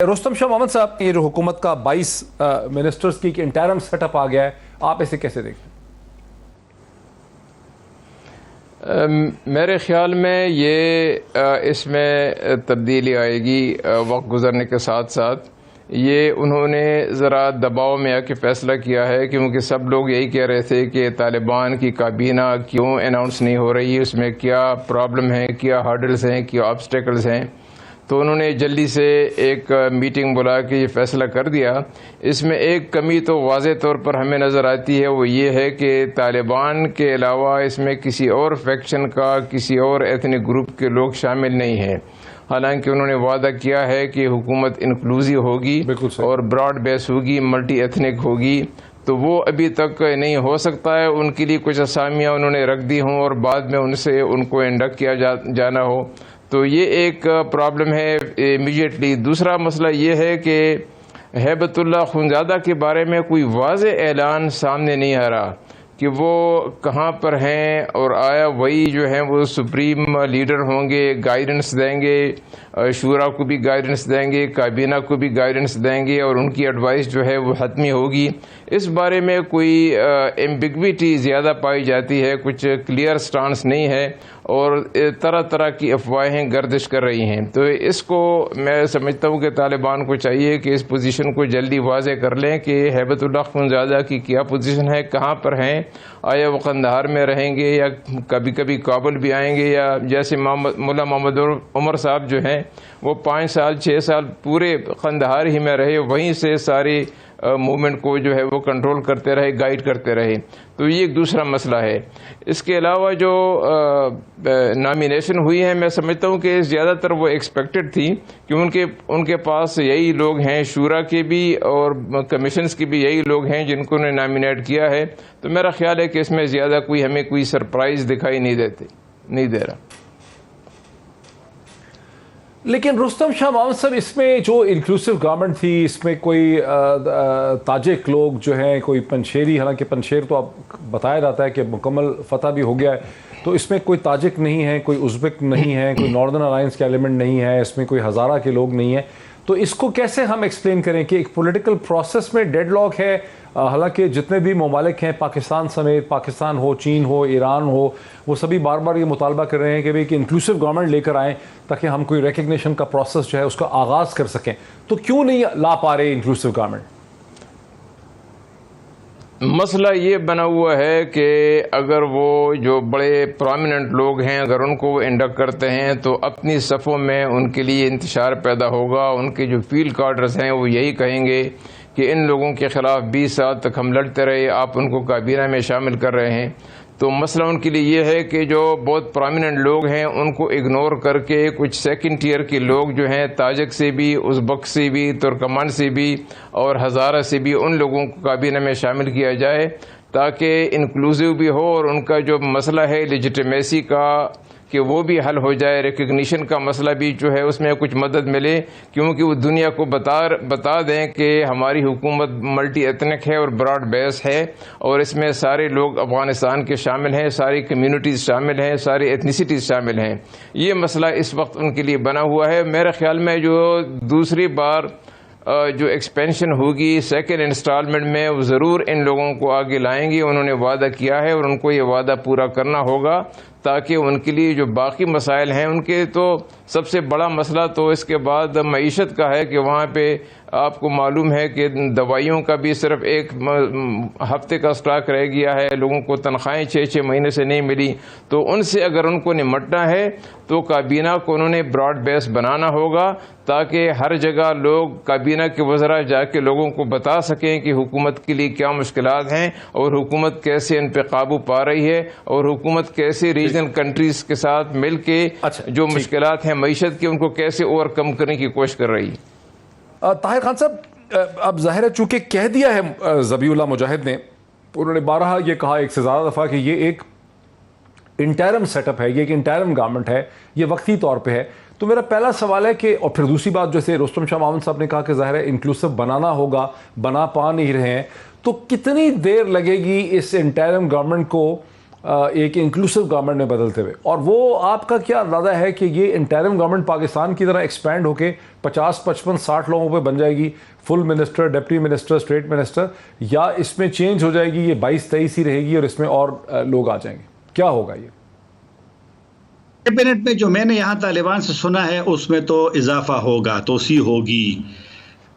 رستم شاہ محمد صاحب، یہ جو حکومت کا 22 منسٹرز کی ایک انٹرم سیٹ اپ آ گیا ہے، آپ اسے کیسے دیکھیں؟ میرے خیال میں یہ اس میں تبدیلی آئے گی وقت گزرنے کے ساتھ ساتھ۔ یہ انہوں نے ذرا دباؤ میں آ کے فیصلہ کیا ہے، کیونکہ سب لوگ یہی کہہ رہے تھے کہ طالبان کی کابینہ کیوں اناؤنس نہیں ہو رہی، اس میں کیا پرابلم ہے، کیا ہارڈلز ہیں، کیا آبسٹیکلز ہیں۔ تو انہوں نے جلدی سے ایک میٹنگ بلا کے یہ فیصلہ کر دیا۔ اس میں ایک کمی تو واضح طور پر ہمیں نظر آتی ہے، وہ یہ ہے کہ طالبان کے علاوہ اس میں کسی اور فیکشن کا، کسی اور ایتھنک گروپ کے لوگ شامل نہیں ہیں۔ حالانکہ انہوں نے وعدہ کیا ہے کہ حکومت انکلوزیو ہوگی اور براڈ بیس ہوگی، ملٹی ایتھنک ہوگی، تو وہ ابھی تک نہیں ہو سکتا ہے۔ ان کے لیے کچھ اسامیاں انہوں نے رکھ دی ہوں اور بعد میں ان کو انڈکٹ کیا جانا ہو، تو یہ ایک پرابلم ہے امیڈیٹلی۔ دوسرا مسئلہ یہ ہے کہ ہیبت اللہ خونزادہ کے بارے میں کوئی واضح اعلان سامنے نہیں آ رہا کہ وہ کہاں پر ہیں، اور آیا وہی جو ہیں وہ سپریم لیڈر ہوں گے، گائیڈنس دیں گے، شورا کو بھی گائیڈنس دیں گے، کابینہ کو بھی گائیڈنس دیں گے، اور ان کی ایڈوائس جو ہے وہ حتمی ہوگی۔ اس بارے میں کوئی ایمبیگویٹی زیادہ پائی جاتی ہے، کچھ کلیئر سٹانس نہیں ہے، اور طرح طرح کی افواہیں گردش کر رہی ہیں۔ تو اس کو میں سمجھتا ہوں کہ طالبان کو چاہیے کہ اس پوزیشن کو جلدی واضح کر لیں کہ ہیبت اللہ خونزادہ کی کیا پوزیشن ہے، کہاں پر ہیں، آیا وہ قندھار میں رہیں گے یا کبھی کبھی کابل بھی آئیں گے، یا جیسے ملا محمد عمر صاحب جو ہیں وہ 5 سال 6 سال پورے قندھار ہی میں رہے، وہیں سے ساری موومنٹ کو جو ہے وہ کنٹرول کرتے رہے، گائیڈ کرتے رہے۔ تو یہ ایک دوسرا مسئلہ ہے۔ اس کے علاوہ جو نامینیشن ہوئی ہے، میں سمجھتا ہوں کہ زیادہ تر وہ ایکسپیکٹڈ تھی، کہ ان کے پاس یہی لوگ ہیں، شورا کے بھی اور کمیشنز کے بھی یہی لوگ ہیں جن کو انہوں نے نامینیٹ کیا ہے۔ تو میرا خیال ہے کہ اس میں زیادہ ہمیں کوئی سرپرائز دکھائی نہیں دے رہا۔ لیکن رستم شاہ محمد صاحب، اس میں جو انکلوسیو گورنمنٹ تھی، اس میں کوئی تاجک لوگ جو ہیں، کوئی پنشیری، حالانکہ پنشیر تو اب بتایا جاتا ہے کہ مکمل فتح بھی ہو گیا ہے، تو اس میں کوئی تاجک نہیں ہے، کوئی ازبک نہیں ہے، کوئی ناردرن الائنس کے ایلیمنٹ نہیں ہے، اس میں کوئی ہزارہ کے لوگ نہیں ہیں۔ تو اس کو کیسے ہم ایکسپلین کریں کہ ایک پولیٹیکل پروسیس میں ڈیڈ لاک ہے؟ حالانکہ جتنے بھی ممالک ہیں، پاکستان سمیت، پاکستان ہو، چین ہو، ایران ہو، وہ سبھی بار بار یہ مطالبہ کر رہے ہیں کہ ایک انکلوسیو گورنمنٹ لے کر آئیں تاکہ ہم کوئی ریکگنیشن کا پروسیس جو ہے اس کا آغاز کر سکیں۔ تو کیوں نہیں لا پا رہے انکلوسیو گورنمنٹ؟ مسئلہ یہ بنا ہوا ہے کہ اگر وہ جو بڑے پرومیننٹ لوگ ہیں، اگر ان کو وہ انڈکٹ کرتے ہیں تو اپنی صفوں میں ان کے لیے انتشار پیدا ہوگا۔ ان کے جو فیلڈ کارڈرز ہیں وہ یہی کہیں گے کہ ان لوگوں کے خلاف 20 سال تک ہم لڑتے رہے، آپ ان کو کابینہ میں شامل کر رہے ہیں۔ تو مسئلہ ان کے لیے یہ ہے کہ جو بہت پرومیننٹ لوگ ہیں ان کو اگنور کر کے کچھ سیکنڈ ٹیئر کے لوگ جو ہیں، تاجک سے بھی، ازبک سے بھی، ترکمان سے بھی اور ہزارہ سے بھی، ان لوگوں کو کابینہ میں شامل کیا جائے تاکہ انکلوزیو بھی ہو، اور ان کا جو مسئلہ ہے لیجیٹیمیسی کا کہ وہ بھی حل ہو جائے، ریکگنیشن کا مسئلہ بھی جو ہے اس میں کچھ مدد ملے، کیونکہ وہ دنیا کو بتا دیں کہ ہماری حکومت ملٹی ایتھنک ہے اور براڈ بیس ہے، اور اس میں سارے لوگ افغانستان کے شامل ہیں، ساری کمیونٹیز شامل ہیں، ساری ایتھنیسٹیز شامل ہیں۔ یہ مسئلہ اس وقت ان کے لیے بنا ہوا ہے۔ میرے خیال میں جو دوسری بار جو ایکسپینشن ہوگی سیکنڈ انسٹالمنٹ میں، وہ ضرور ان لوگوں کو آگے لائیں گے۔ انہوں نے وعدہ کیا ہے اور ان کو یہ وعدہ پورا کرنا ہوگا تاکہ ان کے لیے جو باقی مسائل ہیں، ان کے تو سب سے بڑا مسئلہ تو اس کے بعد معیشت کا ہے کہ وہاں پہ آپ کو معلوم ہے کہ دوائیوں کا بھی صرف 1 ہفتے کا سٹاک رہ گیا ہے، لوگوں کو تنخواہیں 6 مہینے سے نہیں ملی۔ تو ان سے اگر ان کو نمٹنا ہے تو کابینہ کو انہوں نے براڈ بیس بنانا ہوگا تاکہ ہر جگہ لوگ، کابینہ کے وزراء جا کے لوگوں کو بتا سکیں کہ حکومت کے لیے کیا مشکلات ہیں اور حکومت کیسے ان پہ قابو پا رہی ہے، اور حکومت کیسے ریجنل کنٹریز کے ساتھ مل کے جو مشکلات ہیں معیشت کی، ان کو کیسے اوور کم کرنے کی کوشش کر رہی ہے۔ طاہر خان صاحب، اب ظاہر ہے چونکہ کہہ دیا ہے ذبیح اللہ مجاہد نے، انہوں نے بارہا یہ کہا، ایک سے زیادہ دفعہ، کہ یہ ایک انٹرم سیٹ اپ ہے، یہ ایک انٹرم گورنمنٹ ہے، یہ وقتی طور پہ ہے۔ تو میرا پہلا سوال ہے کہ، اور پھر دوسری بات جیسے رستم شاہ محمد صاحب نے کہا کہ ظاہر ہے انکلوسیو بنانا ہوگا، بنا پا نہیں رہے ہیں، تو کتنی دیر لگے گی اس انٹرم گورنمنٹ کو ایک انکلوسیو گورنمنٹ میں بدلتے ہوئے، اور وہ آپ کا کیا اندازہ ہے کہ یہ انٹرم گورنمنٹ پاکستان کی طرح ایکسپینڈ ہو کے 50 55 60 لوگوں پہ بن جائے گی، full minister, deputy minister, state minister, یا اس میں چینج ہو جائے گی، یہ 22 23 ہی رہے گی اور اس میں اور لوگ آ جائیں گے؟ کیا ہوگا یہ کیبنٹ میں؟ جو میں نے یہاں طالبان سے سنا ہے اس میں تو اضافہ ہوگا، توسیع ہوگی.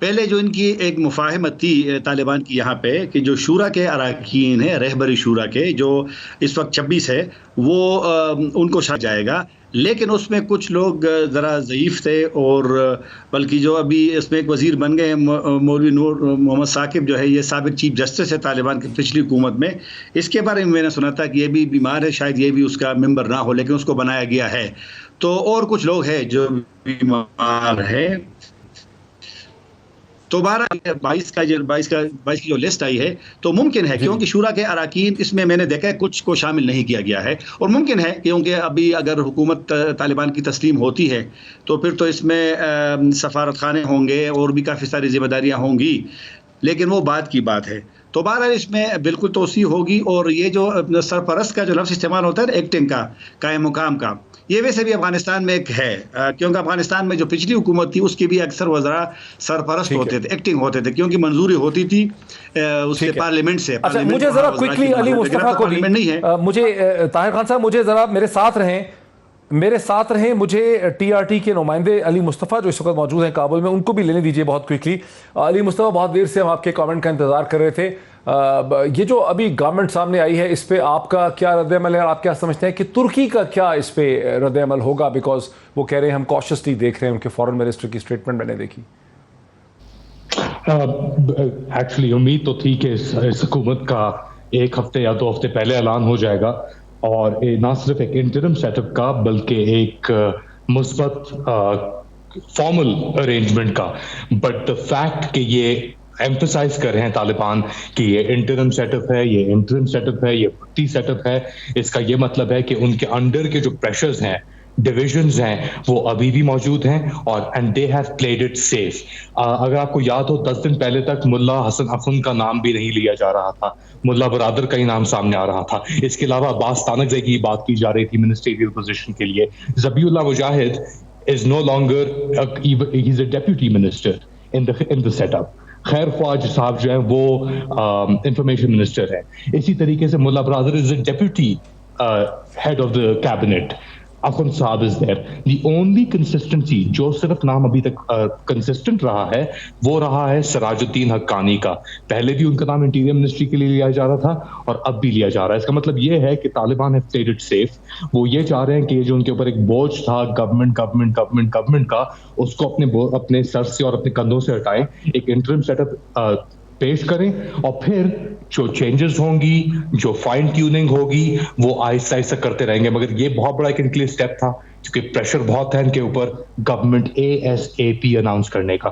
پہلے جو ان کی ایک مفاہمت تھی طالبان کی یہاں پہ کہ جو شورا کے اراکین ہیں، رہبری شورا کے جو اس وقت 26 ہے، وہ ان کو شامل جائے گا، لیکن اس میں کچھ لوگ ذرا ضعیف تھے، اور بلکہ جو ابھی اس میں ایک وزیر بن گئے ہیں مولوی نور محمد ثاقب، جو ہے یہ سابق چیف جسٹس ہے طالبان کی پچھلی حکومت میں، اس کے بارے میں نے سنا تھا کہ یہ بھی بیمار ہے، شاید یہ بھی اس کا ممبر نہ ہو، لیکن اس کو بنایا گیا ہے. تو اور کچھ لوگ ہیں جو بیمار ہیں. تو 22 کی جو لسٹ آئی ہے تو ممکن ہے، کیونکہ شورا کے اراکین اس میں نے دیکھا ہے کچھ کو شامل نہیں کیا گیا ہے، اور ممکن ہے کیونکہ ابھی اگر حکومت طالبان کی تسلیم ہوتی ہے تو پھر تو اس میں سفارت خانے ہوں گے اور بھی کافی ساری ذمہ داریاں ہوں گی، لیکن وہ بعد کی بات ہے. تو بہرحال اس میں بالکل توسیع ہوگی. اور یہ جو سرپرست کا جو لفظ استعمال ہوتا ہے ایکٹنگ کا، قائم مقام کا، یہ ویسے بھی افغانستان میں ایک ہے، کیونکہ افغانستان میں جو پچھلی حکومت تھی اس کی بھی اکثر وزراء سرپرست ہوتے تھے، ایکٹنگ ہوتے تھے، کیونکہ منظوری ہوتی تھی اس سے پارلیمنٹ سے. اچھا مجھے ذرا کوئکلی علی مصطفیٰ کو مجھے طاہر خان صاحب مجھے ذرا میرے ساتھ رہیں مجھے ٹی آر ٹی کے نمائندے علی مصطفیٰ جو اس وقت موجود ہیں کابل میں، ان کو بھی لینے دیجیے بہت کوئکلی. علی مصطفیٰ، بہت دیر سے ہم آپ کے کامنٹ کا انتظار کر رہے تھے. یہ جو ابھی گورنمنٹ سامنے آئی ہے اس پہ آپ کا کیا رد عمل ہے، اور آپ کیا سمجھتے ہیں کہ ترکی کا کیا اس پہ رد عمل ہوگا؟ بیکاز وہ کہہ رہے ہیں ہم کاشسلی دیکھ رہے ہیں، ان کے فورن منسٹر کی اسٹیٹمنٹ میں نے دیکھی. ایکچولی امید تو تھی کہ اس حکومت کا ایک ہفتے یا 2 ہفتے پہلے اعلان ہو جائے گا، اور نہ صرف ایک انٹرم سیٹ اپ کا بلکہ ایک مثبت فارمل ارینجمنٹ کا. بٹ دا فیکٹ کہ یہ ایمفسائز کر رہے ہیں طالبان کہ یہ انٹرم سیٹ اپ ہے، یہ انٹرم سیٹ اپ ہے، یہ پٹی سیٹ اپ ہے، اس کا یہ مطلب ہے کہ ان کے انڈر کے جو پریشرز ہیں، ڈویژنز ہیں، وہ ابھی بھی موجود ہیں، اور and they have played it safe. اگر آپ کو یاد ہو 10 دن پہلے تک ملا حسن اخن کا نام بھی نہیں لیا جا رہا تھا، ملا برادر کا ہی نام سامنے آ رہا تھا. اس کے علاوہ عباس تانکزئی کی بات کی جا رہی تھی منسٹریل پوزیشن کے لیے. ذبیح اللہ مجاہد is no longer he's a deputy minister in the setup. خیر خواج صاحب جو ہیں وہ انفارمیشن منسٹر ہیں. اسی طریقے سے Mullah Baradar is a deputy head of the cabinet. Akhund sahib is there. The only consistency جو صرف نام ابھی تک کنسسٹنٹ رہا ہے وہ رہا ہے سراج الدین حقانی کا. پہلے بھی ان کا نام انٹیریئر منسٹری کے لیے لیا جا رہا تھا اور اب بھی لیا جا رہا ہے. اس کا مطلب یہ ہے کہ Taliban have played it safe. وہ یہ چاہ رہے ہیں کہ یہ جو ان کے اوپر ایک بوجھ تھا گورنمنٹ کا، اس کو اپنے سر سے اور اپنے کندھوں سے ہٹائیں، ایک انٹرم سیٹ اپ پیش کریں، اور پھر جو چینجز ہوں گی، جو فائن ٹیوننگ ہوگی، وہ آہستہ آہستہ کرتے رہیں گے. مگر یہ بہت بڑا ایک ان کے لیے اسٹیپ تھا کیونکہ پریشر بہت ہے ان کے اوپر گورنمنٹ ASAP اناؤنس کرنے کا.